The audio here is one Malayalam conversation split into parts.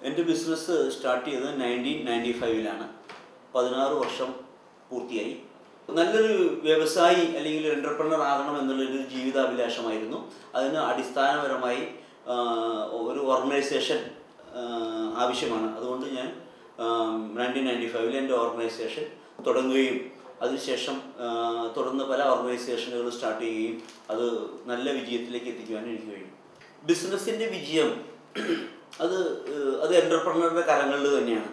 എൻ്റെ ബിസിനസ് സ്റ്റാർട്ട് ചെയ്തത് 1995-ലാണ്. 16 വർഷം പൂർത്തിയായി. നല്ലൊരു വ്യവസായി അല്ലെങ്കിൽ ഒരു എൻ്റർപ്രനർ ആകണം എന്നുള്ളൊരു ജീവിതാഭിലാഷമായിരുന്നു. അതിന് അടിസ്ഥാനപരമായി ഒരു ഓർഗനൈസേഷൻ ആവശ്യമാണ്. അതുകൊണ്ട് ഞാൻ 1995-ൽ എൻ്റെ ഓർഗനൈസേഷൻ തുടങ്ങുകയും അതിനുശേഷം തുടർന്ന് പല ഓർഗനൈസേഷനുകൾ സ്റ്റാർട്ട് ചെയ്യുകയും അത് നല്ല വിജയത്തിലേക്ക് എത്തിക്കുവാനും എനിക്ക് കഴിഞ്ഞു. ബിസിനസ്സിൻ്റെ വിജയം അത് എൻ്റർപ്രനറുടെ കരങ്ങളിൽ തന്നെയാണ്.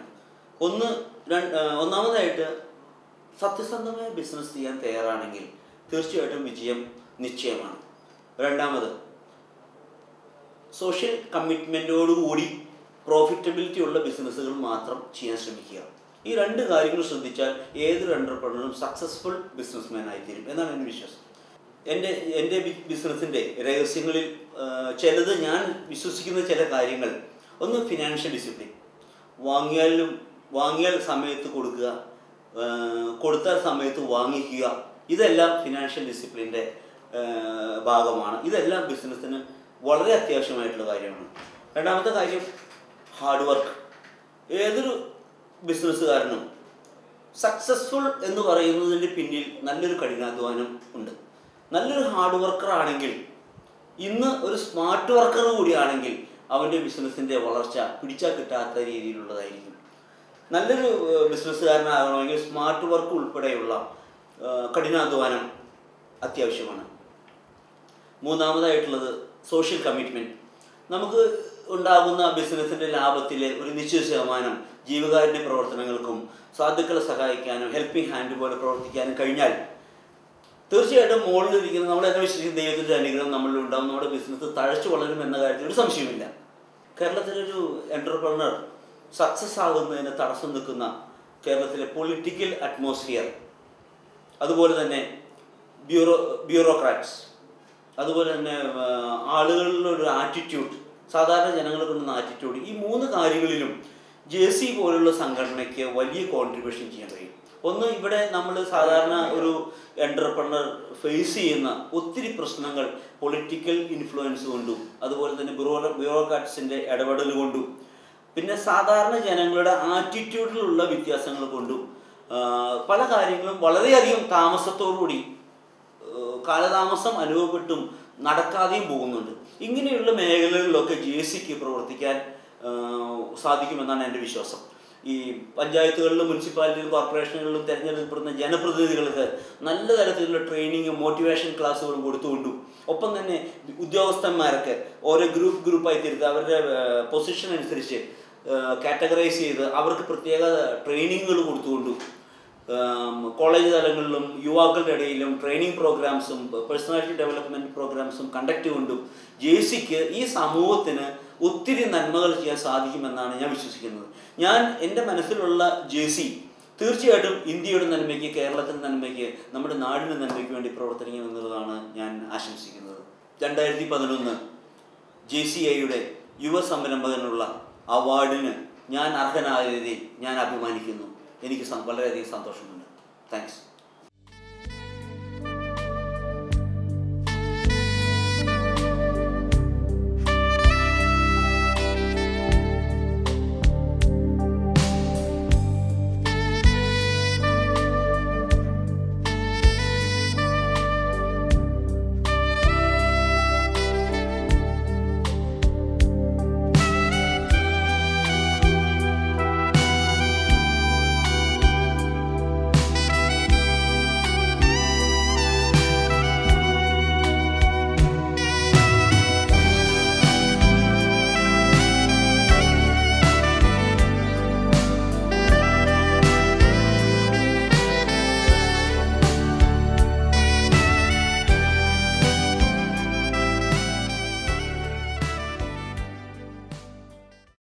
ഒന്നാമതായിട്ട് സത്യസന്ധമായ ബിസിനസ് ചെയ്യാൻ തയ്യാറാണെങ്കിൽ തീർച്ചയായിട്ടും വിജയം നിശ്ചയമാണ്. രണ്ടാമത് സോഷ്യൽ കമ്മിറ്റ്മെൻറ്റോടുകൂടി പ്രോഫിറ്റബിലിറ്റി ഉള്ള ബിസിനസ്സുകൾ മാത്രം ചെയ്യാൻ ശ്രമിക്കുക. ഈ രണ്ട് കാര്യങ്ങൾ ശ്രദ്ധിച്ചാൽ ഏതൊരു എൻ്റർപ്രനറും സക്സസ്ഫുൾ ബിസിനസ്മാൻ ആയിത്തീരും എന്നാണ് എൻ്റെ വിശ്വാസം. എൻ്റെ ബിസിനസ്സിൻ്റെ രഹസ്യങ്ങളിൽ ചിലത് ഞാൻ വിശ്വസിക്കുന്ന ചില കാര്യങ്ങൾ. ഒന്ന്, ഫിനാൻഷ്യൽ ഡിസിപ്ലിൻ. വാങ്ങിയാൽ സമയത്ത് കൊടുക്കുക, കൊടുത്താൽ സമയത്ത് വാങ്ങിക്കുക. ഇതെല്ലാം ഫിനാൻഷ്യൽ ഡിസിപ്ലിൻ്റെ ഭാഗമാണ്. ഇതെല്ലാം ബിസിനസ്സിന് വളരെ അത്യാവശ്യമായിട്ടുള്ള കാര്യമാണ്. രണ്ടാമത്തെ കാര്യം ഹാർഡ് വർക്ക്. ഏതൊരു ബിസിനസ്സുകാരനും സക്സസ്ഫുൾ എന്ന് പറയുന്നതിൻ്റെ പിന്നിൽ നല്ലൊരു കഠിനാധ്വാനം ഉണ്ട്. നല്ലൊരു ഹാർഡ് വർക്കർ ആണെങ്കിൽ, ഇന്ന് ഒരു സ്മാർട്ട് വർക്കർ കൂടിയാണെങ്കിൽ അവൻ്റെ ബിസിനസ്സിൻ്റെ വളർച്ച പിടിച്ചാൽ കിട്ടാത്ത രീതിയിലുള്ളതായിരിക്കും. നല്ലൊരു ബിസിനസ്സുകാരനാകണമെങ്കിൽ സ്മാർട്ട് വർക്ക് ഉൾപ്പെടെയുള്ള കഠിനാധ്വാനം അത്യാവശ്യമാണ്. മൂന്നാമതായിട്ടുള്ളത് സോഷ്യൽ കമ്മിറ്റ്മെൻറ്റ്. നമുക്ക് ഉണ്ടാകുന്ന ബിസിനസ്സിൻ്റെ ലാഭത്തിലെ ഒരു നിശ്ചിത ശതമാനം ജീവകാരുണ്യ പ്രവർത്തനങ്ങൾക്കും സാധുക്കളെ സഹായിക്കാനും ഹെൽപ്പിംഗ് ഹാൻഡ് പോലെ പ്രവർത്തിക്കാനും കഴിഞ്ഞാൽ തീർച്ചയായിട്ടും മുകളിലിരിക്കുന്ന നമ്മളെന്നെ വിശ്വസിക്കുന്ന ദൈവത്തിൻ്റെ അനുഗ്രഹം നമ്മളിലുണ്ടാകും. നമ്മുടെ ബിസിനസ് തഴച്ചു വളരും എന്ന കാര്യത്തിൽ ഒരു സംശയമില്ല. കേരളത്തിലൊരു എൻ്റർപ്രനർ സക്സസ് ആകുന്നതിന് തടസ്സം നിൽക്കുന്ന കേരളത്തിലെ പൊളിറ്റിക്കൽ അറ്റ്മോസ്ഫിയർ, അതുപോലെ തന്നെ ബ്യൂറോക്രാറ്റ്സ്, അതുപോലെ തന്നെ ആളുകളിലൊരു ആറ്റിറ്റ്യൂഡ്, സാധാരണ ജനങ്ങൾക്ക് കൊണ്ടുവന്ന ആറ്റിറ്റ്യൂഡ്, ഈ മൂന്ന് കാര്യങ്ങളിലും JC പോലുള്ള സംഘടനയ്ക്ക് വലിയ കോൺട്രിബ്യൂഷൻ ചെയ്യാൻ കഴിയും. ഒന്ന്, ഇവിടെ നമ്മൾ സാധാരണ ഒരു എൻ്റർപ്രനർ ഫേസ് ചെയ്യുന്ന ഒത്തിരി പ്രശ്നങ്ങൾ പൊളിറ്റിക്കൽ ഇൻഫ്ലുവൻസ് കൊണ്ടും അതുപോലെ തന്നെ ബ്യൂറോക്രാറ്റ്സിൻ്റെ ഇടപെടൽ കൊണ്ടും പിന്നെ സാധാരണ ജനങ്ങളുടെ ആറ്റിറ്റ്യൂഡിലുള്ള വ്യത്യാസങ്ങൾ കൊണ്ടും പല കാര്യങ്ങളും വളരെയധികം താമസത്തോടുകൂടി കാലതാമസം അനുഭവപ്പെട്ടും നടക്കാതെയും പോകുന്നുണ്ട്. ഇങ്ങനെയുള്ള മേഖലകളിലൊക്കെ JCക്ക് പ്രവർത്തിക്കാൻ സാധിക്കുമെന്നാണ് എൻ്റെ വിശ്വാസം. ഈ പഞ്ചായത്തുകളിലും മുനിസിപ്പാലിറ്റിയിലും കോർപ്പറേഷനുകളിലും തിരഞ്ഞെടുക്കപ്പെടുന്ന ജനപ്രതിനിധികൾക്ക് നല്ല തരത്തിലുള്ള ട്രെയിനിങ്ങും മോട്ടിവേഷൻ ക്ലാസ്സുകളും കൊടുത്തുകൊണ്ടും ഒപ്പം തന്നെ ഉദ്യോഗസ്ഥന്മാരൊക്കെ ഓരോ ഗ്രൂപ്പായി തിരുത്തി അവരുടെ പൊസിഷൻ അനുസരിച്ച് കാറ്റഗറൈസ് ചെയ്ത് അവർക്ക് പ്രത്യേക ട്രെയിനിങ്ങുകൾ കൊടുത്തുകൊണ്ടും കോളേജ് തലങ്ങളിലും യുവാക്കളുടെ ഇടയിലും ട്രെയിനിങ് പ്രോഗ്രാംസും പേഴ്സണാലിറ്റി ഡെവലപ്മെൻറ്റ് പ്രോഗ്രാംസും കണ്ടക്ട് കൊണ്ടും JCക്ക് ഈ സമൂഹത്തിന് ഒത്തിരി നന്മകൾ ചെയ്യാൻ സാധിക്കുമെന്നാണ് ഞാൻ വിശ്വസിക്കുന്നത്. എൻ്റെ മനസ്സിലുള്ള JC തീർച്ചയായിട്ടും ഇന്ത്യയുടെ നന്മയ്ക്ക്, കേരളത്തിൻ്റെ നന്മയ്ക്ക്, നമ്മുടെ നാടിൻ്റെ നന്മയ്ക്ക് വേണ്ടി പ്രവർത്തിക്കുമെന്നുള്ളതാണ് ഞാൻ ആശംസിക്കുന്നത്. 2011 JCIയുടെ യുവ സംരംഭകനുള്ള അവാർഡിന് ഞാൻ അർഹനായതിൽ ഞാൻ അഭിമാനിക്കുന്നു. എനിക്ക് വളരെയധികം സന്തോഷമുണ്ട്. താങ്ക്സ്.